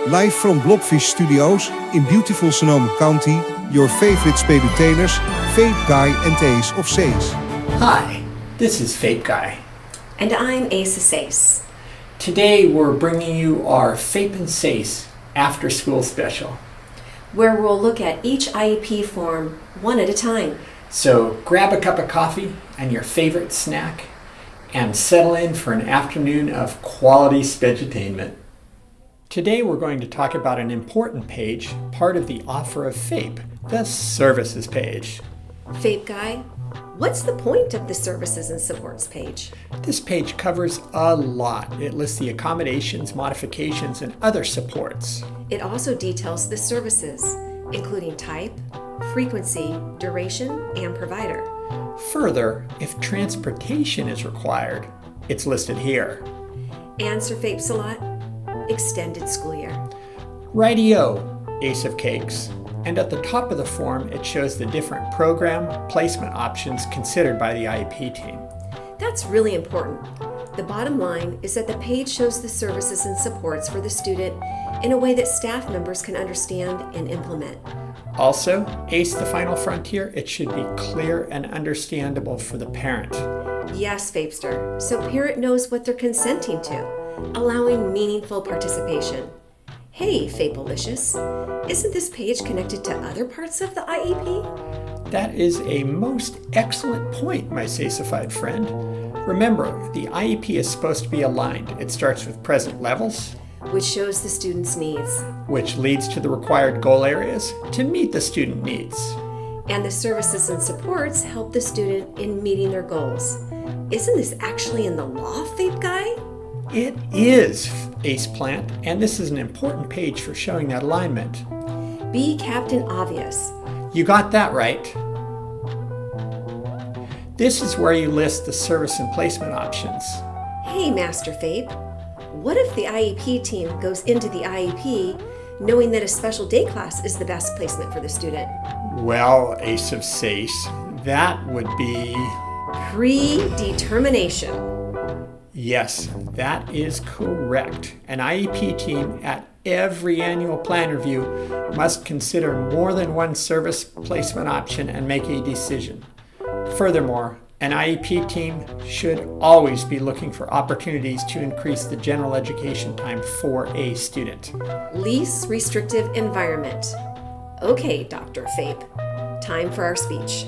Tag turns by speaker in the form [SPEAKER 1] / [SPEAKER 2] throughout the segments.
[SPEAKER 1] Live from Blobfish Studios in beautiful Sonoma County, your favorite edutainers, FAPE Guy and Ace of SEIS.
[SPEAKER 2] Hi, this is FAPE Guy.
[SPEAKER 3] And I'm Ace of SEIS.
[SPEAKER 2] Today we're bringing you our FAPE SEIS Afterschool special.
[SPEAKER 3] Where we'll look at each IEP form one at a time.
[SPEAKER 2] So grab a cup of coffee and your favorite snack and settle in for an afternoon of quality edutainment. Today we're going to talk about an important page, part of the Offer of FAPE, the Services page.
[SPEAKER 3] FAPE Guy, what's the point of the Services and Supports page?
[SPEAKER 2] This page covers a lot. It lists the accommodations, modifications, and other supports.
[SPEAKER 3] It also details the services, including type, frequency, duration, and provider.
[SPEAKER 2] Further, if transportation is required, it's listed here.
[SPEAKER 3] And Sir FAPEs a lot? Extended school year.
[SPEAKER 2] Rightio, Ace of Cakes. And at the top of the form, it shows the different program placement options considered by the IEP team.
[SPEAKER 3] That's really important. The bottom line is that the page shows the services and supports for the student in a way that staff members can understand and implement.
[SPEAKER 2] Also, Ace the final frontier, it should be clear and understandable for the parent.
[SPEAKER 3] Yes, Fapester, so parent knows what they're consenting to, allowing meaningful participation. Hey, Fapelicious, isn't this page connected to other parts of the IEP?
[SPEAKER 2] That is a most excellent point, my SEISified friend. Remember, the IEP is supposed to be aligned. It starts with present levels,
[SPEAKER 3] which shows the student's needs,
[SPEAKER 2] which leads to the required goal areas to meet the student needs.
[SPEAKER 3] And the services and supports help the student in meeting their goals. Isn't this actually in the law, FAPE Guy?
[SPEAKER 2] It is, Ace Plant, and this is an important page for showing that alignment.
[SPEAKER 3] Be Captain Obvious.
[SPEAKER 2] You got that right. This is where you list the service and placement options.
[SPEAKER 3] Hey, Master FAPE. What if the IEP team goes into the IEP knowing that a special day class is the best placement for the student?
[SPEAKER 2] Well, Ace of SEIS, that would be
[SPEAKER 3] predetermination.
[SPEAKER 2] Yes, that is correct. An IEP team at every annual plan review must consider more than one service placement option and make a decision. Furthermore, an IEP team should always be looking for opportunities to increase the general education time for a student.
[SPEAKER 3] Least restrictive environment. Okay, Dr. FAPE, time for our speech.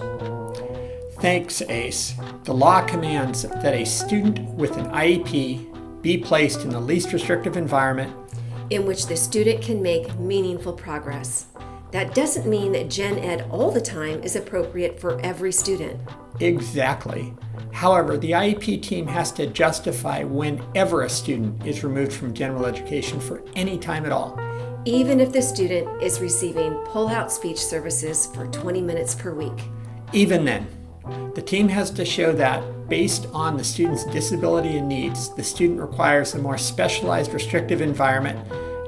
[SPEAKER 2] Thanks, Ace. The law commands that a student with an IEP be placed in the least restrictive environment
[SPEAKER 3] in which the student can make meaningful progress. That doesn't mean that Gen Ed all the time is appropriate for every student.
[SPEAKER 2] Exactly. However, the IEP team has to justify whenever a student is removed from general education for any time at all.
[SPEAKER 3] Even if the student is receiving pull-out speech services for 20 minutes per week.
[SPEAKER 2] Even then, the team has to show that, based on the student's disability and needs, the student requires a more specialized restrictive environment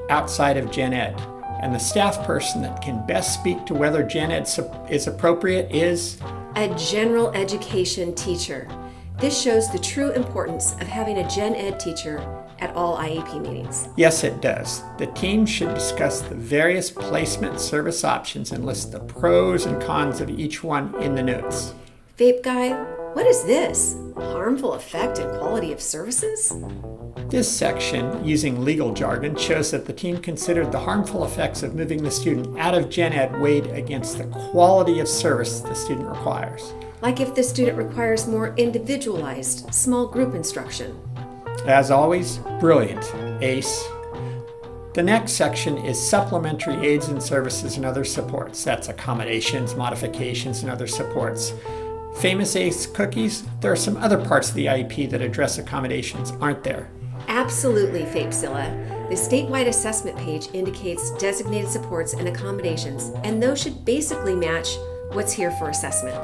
[SPEAKER 2] outside of Gen Ed. And the staff person that can best speak to whether Gen Ed is appropriate is
[SPEAKER 3] a general education teacher. This shows the true importance of having a Gen Ed teacher at all IEP meetings.
[SPEAKER 2] Yes, it does. The team should discuss the various placement service options and list the pros and cons of each one in the notes.
[SPEAKER 3] FAPE Guy, what is this? Harmful effect and quality of services?
[SPEAKER 2] This section, using legal jargon, shows that the team considered the harmful effects of moving the student out of Gen Ed weighed against the quality of service the student requires.
[SPEAKER 3] Like if the student requires more individualized, small group instruction.
[SPEAKER 2] As always, brilliant, Ace. The next section is supplementary aids and services and other supports. That's accommodations, modifications, and other supports. Famous Ace cookies, there are some other parts of the IEP that address accommodations, aren't there?
[SPEAKER 3] Absolutely, FAPEzilla. The statewide assessment page indicates designated supports and accommodations, and those should basically match what's here for assessment.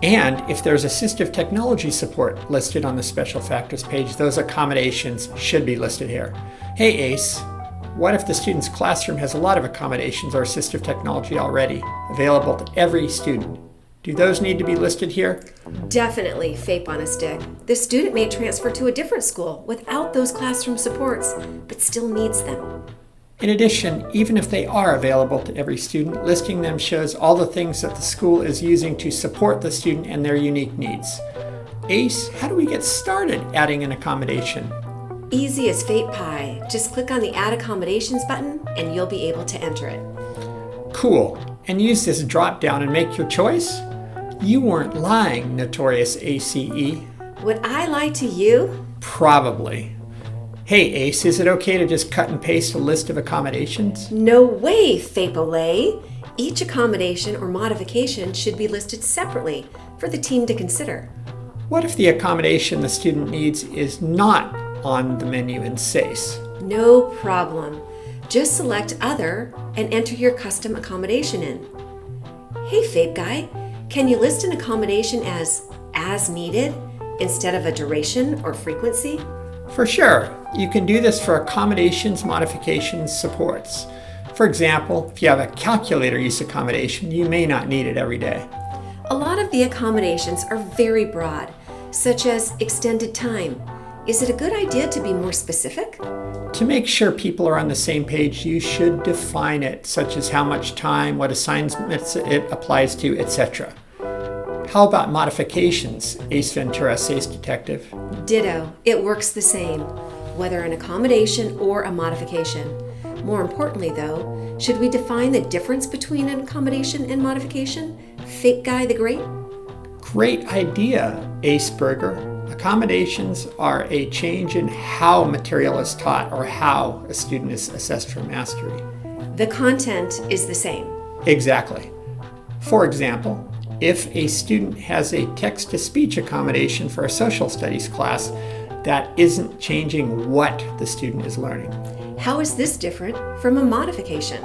[SPEAKER 2] And if there's assistive technology support listed on the special factors page, those accommodations should be listed here. Hey Ace, what if the student's classroom has a lot of accommodations or assistive technology already available to every student? Do those need to be listed here?
[SPEAKER 3] Definitely, FAPE on a stick. The student may transfer to a different school without those classroom supports, but still needs them.
[SPEAKER 2] In addition, even if they are available to every student, listing them shows all the things that the school is using to support the student and their unique needs. ACE, how do we get started adding an accommodation?
[SPEAKER 3] Easy as FAPE pie. Just click on the Add Accommodations button and you'll be able to enter it.
[SPEAKER 2] Cool. And use this drop down and make your choice? You weren't lying, notorious ACE.
[SPEAKER 3] Would I lie to you?
[SPEAKER 2] Probably. Hey ACE, is it okay to just cut and paste a list of accommodations?
[SPEAKER 3] No way, FAPE-olay. Each accommodation or modification should be listed separately for the team to consider.
[SPEAKER 2] What if the accommodation the student needs is not on the menu in SEIS?
[SPEAKER 3] No problem. Just select Other and enter your custom accommodation in. Hey FAPE Guy, can you list an accommodation as needed instead of a duration or frequency?
[SPEAKER 2] For sure. You can do this for accommodations, modifications, supports. For example, if you have a calculator use accommodation, you may not need it every day.
[SPEAKER 3] A lot of the accommodations are very broad, such as extended time. Is it a good idea to be more specific?
[SPEAKER 2] To make sure people are on the same page, you should define it, such as how much time, what assignments it applies to, etc. How about modifications, Ace Ventura, SEIS Detective?
[SPEAKER 3] Ditto. It works the same, whether an accommodation or a modification. More importantly, though, should we define the difference between an accommodation and modification? FAPE Guy the Great?
[SPEAKER 2] Great idea, Ace Berger. Accommodations are a change in how material is taught or how a student is assessed for mastery.
[SPEAKER 3] The content is the same.
[SPEAKER 2] Exactly. For example, if a student has a text-to-speech accommodation for a social studies class, that isn't changing what the student is learning.
[SPEAKER 3] How is this different from a modification?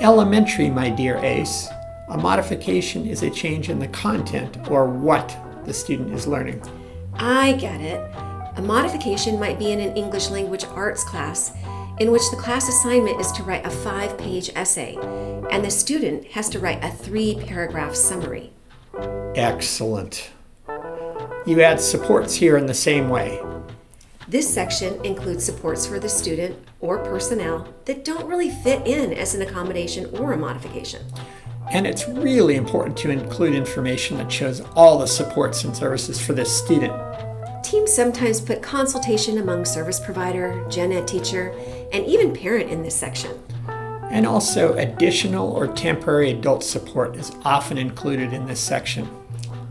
[SPEAKER 2] Elementary, my dear Ace. A modification is a change in the content or what the student is learning.
[SPEAKER 3] I get it. A modification might be in an English language arts class in which the class assignment is to write a 5-page essay and the student has to write a 3-paragraph summary.
[SPEAKER 2] Excellent. You add supports here in the same way.
[SPEAKER 3] This section includes supports for the student or personnel that don't really fit in as an accommodation or a modification.
[SPEAKER 2] And it's really important to include information that shows all the supports and services for this student.
[SPEAKER 3] Teams sometimes put consultation among service provider, gen ed teacher, and even parent in this section.
[SPEAKER 2] And also additional or temporary adult support is often included in this section.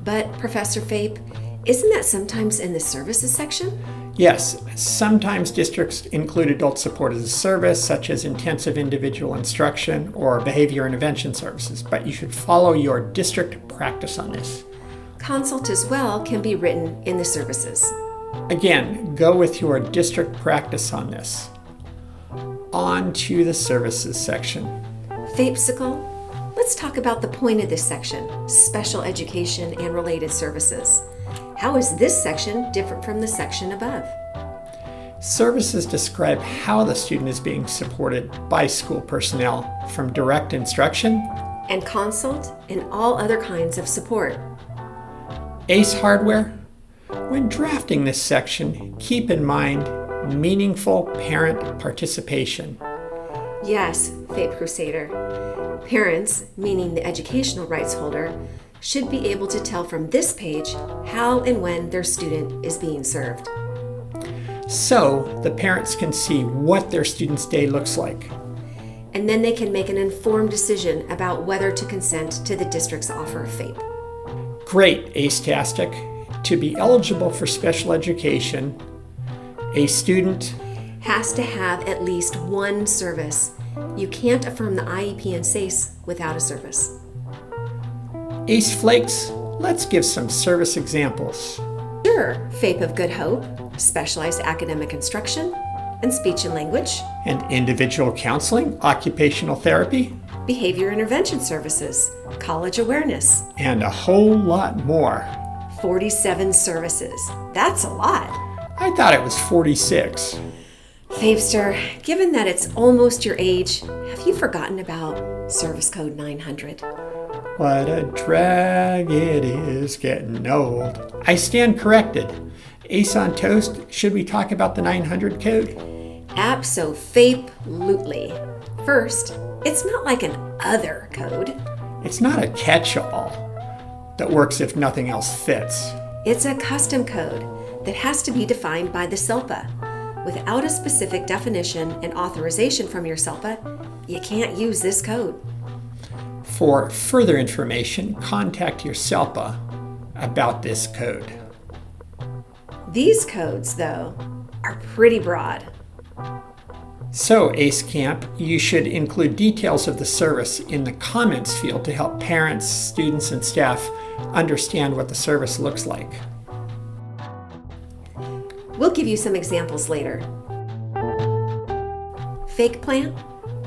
[SPEAKER 3] But Professor FAPE, isn't that sometimes in the services section?
[SPEAKER 2] Yes, sometimes districts include adult support as a service, such as intensive individual instruction or behavior intervention services, but you should follow your district practice on this.
[SPEAKER 3] Consult as well can be written in the services.
[SPEAKER 2] Again, go with your district practice on this. On to the services section.
[SPEAKER 3] FAPEsicle, let's talk about the point of this section, special education and related services. How is this section different from the section above?
[SPEAKER 2] Services describe how the student is being supported by school personnel, from direct instruction
[SPEAKER 3] and consult and all other kinds of support.
[SPEAKER 2] ACE hardware. When drafting this section, keep in mind meaningful parent participation.
[SPEAKER 3] Yes, FAPE Crusader. Parents, meaning the educational rights holder, should be able to tell from this page how and when their student is being served.
[SPEAKER 2] So the parents can see what their student's day looks like.
[SPEAKER 3] And then they can make an informed decision about whether to consent to the district's offer of FAPE.
[SPEAKER 2] Great, ACE-tastic. To be eligible for special education, a student
[SPEAKER 3] has to have at least one service. You can't affirm the IEP and SEIS without a service.
[SPEAKER 2] ACE Flakes, let's give some service examples.
[SPEAKER 3] Sure, FAPE of Good Hope, specialized academic instruction, and speech and language.
[SPEAKER 2] And individual counseling, occupational therapy.
[SPEAKER 3] Behavior intervention services, college awareness.
[SPEAKER 2] And a whole lot more.
[SPEAKER 3] 47 services. That's a lot.
[SPEAKER 2] I thought it was 46.
[SPEAKER 3] Fapester, given that it's almost your age, have you forgotten about Service Code 900?
[SPEAKER 2] What a drag it is getting old. I stand corrected. Ace on Toast, should we talk about the 900 code?
[SPEAKER 3] Abso-FAPE-lutely. First, it's not like an other code.
[SPEAKER 2] It's not a catch-all that works if nothing else fits.
[SPEAKER 3] It's a custom code that has to be defined by the SELPA. Without a specific definition and authorization from your SELPA, you can't use this code.
[SPEAKER 2] For further information, contact your SELPA about this code.
[SPEAKER 3] These codes, though, are pretty broad.
[SPEAKER 2] So, ACE Camp, you should include details of the service in the comments field to help parents, students, and staff understand what the service looks like.
[SPEAKER 3] We'll give you some examples later. Fake plan?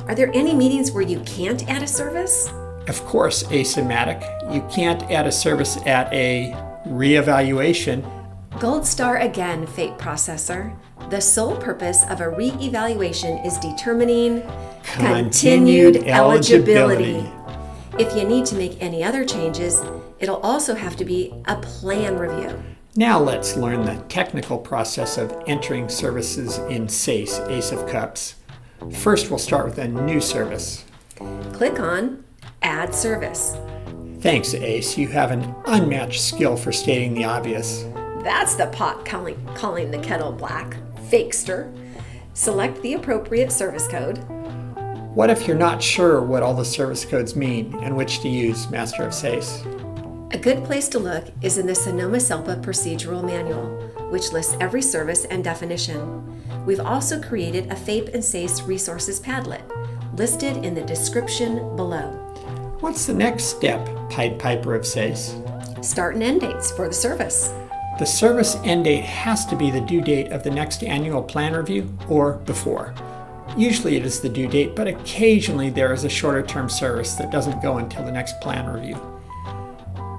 [SPEAKER 3] Are there any meetings where you can't add a service?
[SPEAKER 2] Of course, asymmatic. You can't add a service at a reevaluation.
[SPEAKER 3] Gold star again, FAPE processor. The sole purpose of a re-evaluation is determining continued eligibility. If you need to make any other changes, it'll also have to be a plan review.
[SPEAKER 2] Now let's learn the technical process of entering services in SEIS, Ace of Cups. First, we'll start with a new service.
[SPEAKER 3] Click on Add Service.
[SPEAKER 2] Thanks, Ace. You have an unmatched skill for stating the obvious.
[SPEAKER 3] That's the pot calling the kettle black. Fakester. Select the appropriate service code.
[SPEAKER 2] What if you're not sure what all the service codes mean and which to use, Master of SEIS?
[SPEAKER 3] A good place to look is in the Sonoma SELPA Procedural Manual, which lists every service and definition. We've also created a FAPE and SEIS resources Padlet, listed in the description below.
[SPEAKER 2] What's the next step, Pied Piper of SEIS?
[SPEAKER 3] Start and end dates for the service.
[SPEAKER 2] The service end date has to be the due date of the next annual plan review or before. Usually it is the due date, but occasionally there is a shorter term service that doesn't go until the next plan review.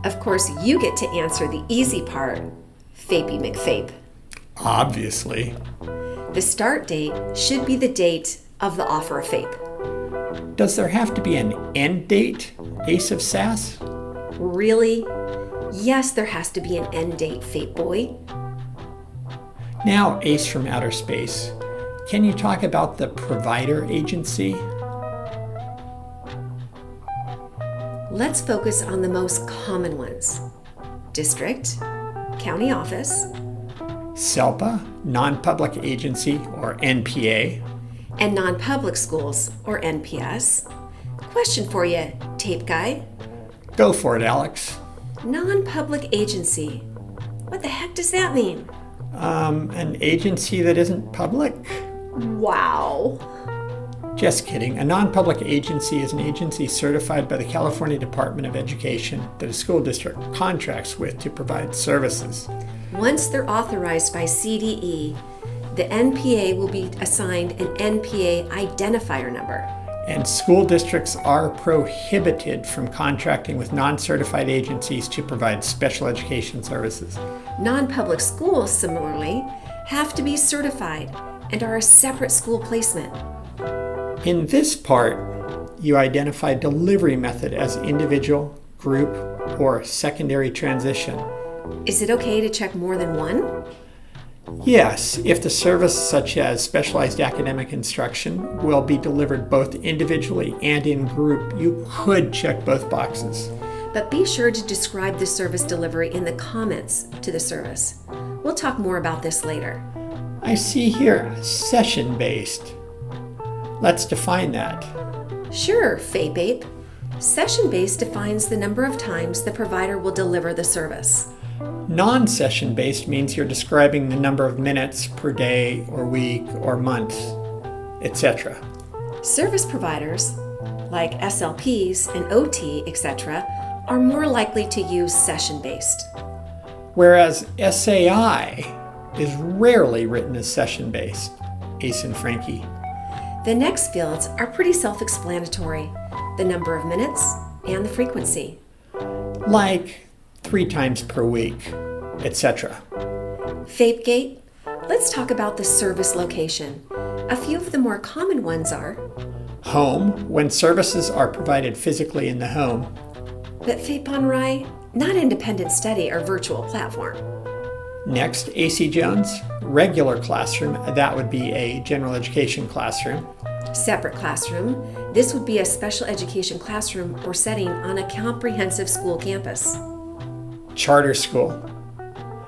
[SPEAKER 3] Of course, you get to answer the easy part, FAPE McFape.
[SPEAKER 2] Obviously.
[SPEAKER 3] The start date should be the date of the offer of FAPE.
[SPEAKER 2] Does there have to be an end date, Ace of SAS?
[SPEAKER 3] Really? Yes, there has to be an end date, FAPE boy.
[SPEAKER 2] Now, Ace from outer space, can you talk about the provider agency?
[SPEAKER 3] Let's focus on the most common ones. District, county office,
[SPEAKER 2] SELPA, non-public agency or NPA,
[SPEAKER 3] and non-public schools or NPS. Question for you, tape guy.
[SPEAKER 2] Go for it, Alex.
[SPEAKER 3] Non-public agency. What the heck does that mean?
[SPEAKER 2] An agency that isn't public?
[SPEAKER 3] Wow.
[SPEAKER 2] Just kidding. A non-public agency is an agency certified by the California Department of Education that a school district contracts with to provide services.
[SPEAKER 3] Once they're authorized by CDE, the NPA will be assigned an NPA identifier number.
[SPEAKER 2] And school districts are prohibited from contracting with non-certified agencies to provide special education services.
[SPEAKER 3] Non-public schools, similarly, have to be certified and are a separate school placement.
[SPEAKER 2] In this part, you identify delivery method as individual, group, or secondary transition.
[SPEAKER 3] Is it okay to check more than one?
[SPEAKER 2] Yes, if the service, such as specialized academic instruction, will be delivered both individually and in group, you could check both boxes.
[SPEAKER 3] But be sure to describe the service delivery in the comments to the service. We'll talk more about this later.
[SPEAKER 2] I see here, session-based. Let's define that.
[SPEAKER 3] Sure, FAPE. Session-based defines the number of times the provider will deliver the service.
[SPEAKER 2] Non-session based means you're describing the number of minutes per day or week or month, etc.
[SPEAKER 3] Service providers, like SLPs and OT, etc., are more likely to use session-based.
[SPEAKER 2] Whereas SAI is rarely written as session-based, Ace and Frankie.
[SPEAKER 3] The next fields are pretty self-explanatory, the number of minutes and the frequency.
[SPEAKER 2] Like 3 times per week, etc.
[SPEAKER 3] FAPEgate, let's talk about the service location. A few of the more common ones are
[SPEAKER 2] home, when services are provided physically in the home.
[SPEAKER 3] But FAPE on RAI, not independent study or virtual platform.
[SPEAKER 2] Next, AC Jones, regular classroom. That would be a general education classroom.
[SPEAKER 3] Separate classroom. This would be a special education classroom or setting on a comprehensive school campus.
[SPEAKER 2] Charter school.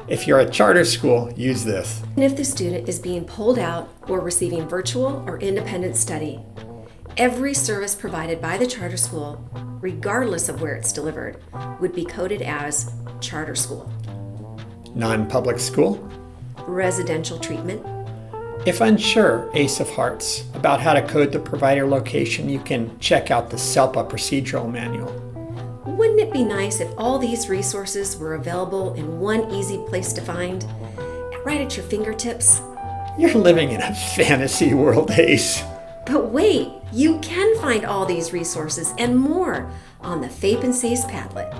[SPEAKER 2] If you're a charter school, use this.
[SPEAKER 3] And if the student is being pulled out or receiving virtual or independent study. Every service provided by the charter school, regardless of where it's delivered, would be coded as charter school.
[SPEAKER 2] Non-public school.
[SPEAKER 3] Residential treatment.
[SPEAKER 2] If unsure, Ace of Hearts, about how to code the provider location, you can check out the SELPA procedural manual.
[SPEAKER 3] Wouldn't it be nice if all these resources were available in one easy place to find, right at your fingertips?
[SPEAKER 2] You're living in a fantasy world, Ace.
[SPEAKER 3] But wait, you can find all these resources and more on the FAPE and SEIS Padlet.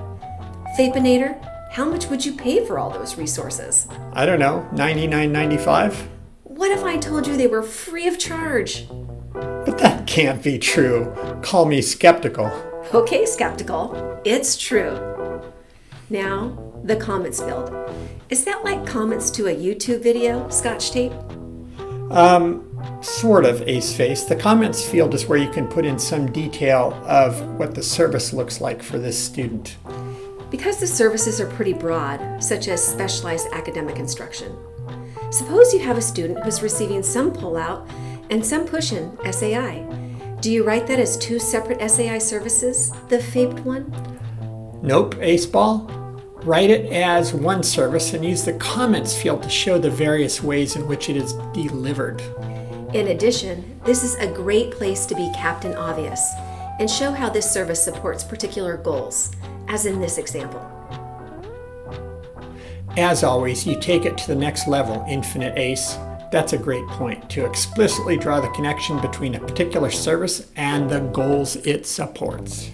[SPEAKER 3] FAPEinator, how much would you pay for all those resources?
[SPEAKER 2] I don't know, $99.95?
[SPEAKER 3] What if I told you they were free of charge?
[SPEAKER 2] But that can't be true. Call me skeptical.
[SPEAKER 3] Okay, skeptical, it's true. Now, the comments field. Is that like comments to a YouTube video, Scotch tape?
[SPEAKER 2] Sort of, Ace Face. The comments field is where you can put in some detail of what the service looks like for this student.
[SPEAKER 3] Because the services are pretty broad, such as specialized academic instruction. Suppose you have a student who's receiving some pull-out and some push-in SAI. Do you write that as two separate SAI services, the FAPed one?
[SPEAKER 2] Nope, Ace Ball. Write it as one service and use the comments field to show the various ways in which it is delivered.
[SPEAKER 3] In addition, this is a great place to be Captain Obvious and show how this service supports particular goals, as in this example.
[SPEAKER 2] As always, you take it to the next level, Infinite Ace. That's a great point, to explicitly draw the connection between a particular service and the goals it supports.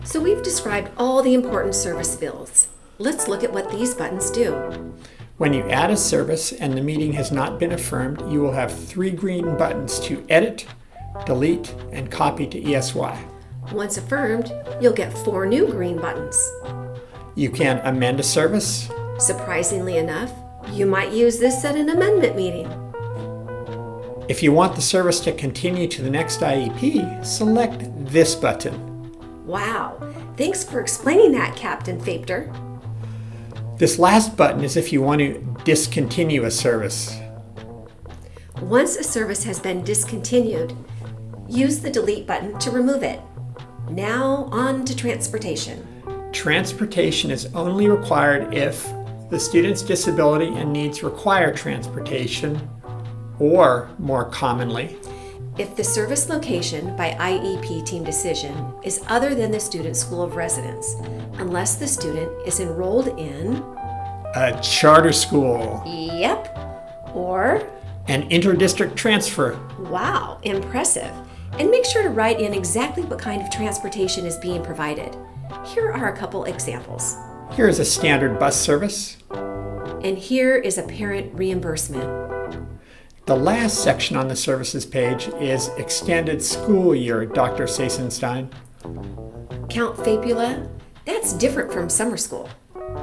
[SPEAKER 3] So we've described all the important service fields. Let's look at what these buttons do.
[SPEAKER 2] When you add a service and the meeting has not been affirmed, you will have 3 green buttons to edit, delete, and copy to ESY.
[SPEAKER 3] Once affirmed, you'll get 4 new green buttons.
[SPEAKER 2] You can amend a service.
[SPEAKER 3] Surprisingly enough, you might use this at an amendment meeting.
[SPEAKER 2] If you want the service to continue to the next IEP, select this button.
[SPEAKER 3] Wow, thanks for explaining that, Captain Fapter.
[SPEAKER 2] This last button is if you want to discontinue a service.
[SPEAKER 3] Once a service has been discontinued, use the delete button to remove it. Now on to transportation. Transportation
[SPEAKER 2] is only required if the student's disability and needs require transportation, or more commonly,
[SPEAKER 3] if the service location by IEP team decision is other than the student's school of residence, unless the student is enrolled in
[SPEAKER 2] a charter school.
[SPEAKER 3] Yep. Or
[SPEAKER 2] an interdistrict transfer.
[SPEAKER 3] Wow, impressive. And make sure to write in exactly what kind of transportation is being provided. Here are a couple examples.
[SPEAKER 2] Here is a standard bus service.
[SPEAKER 3] And here is a parent reimbursement.
[SPEAKER 2] The last section on the services page is extended school year, Dr. Seisenstein.
[SPEAKER 3] Count Fapula? That's different from summer school.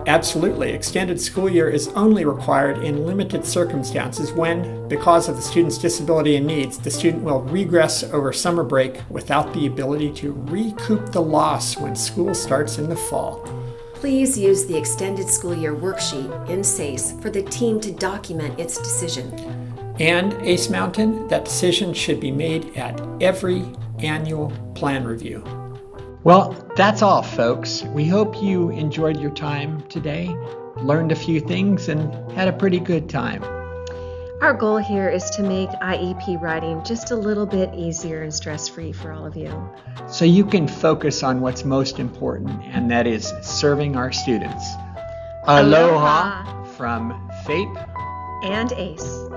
[SPEAKER 2] Absolutely. Extended school year is only required in limited circumstances when, because of the student's disability and needs, the student will regress over summer break without the ability to recoup the loss when school starts in the fall.
[SPEAKER 3] Please use the extended school year worksheet in SEIS for the team to document its decision.
[SPEAKER 2] And Ace Mountain, that decision should be made at every annual plan review. Well, that's all, folks. We hope you enjoyed your time today, learned a few things, and had a pretty good time.
[SPEAKER 4] Our goal here is to make IEP writing just a little bit easier and stress-free for all of you.
[SPEAKER 2] So you can focus on what's most important, and that is serving our students. Aloha from FAPE
[SPEAKER 4] and ACE.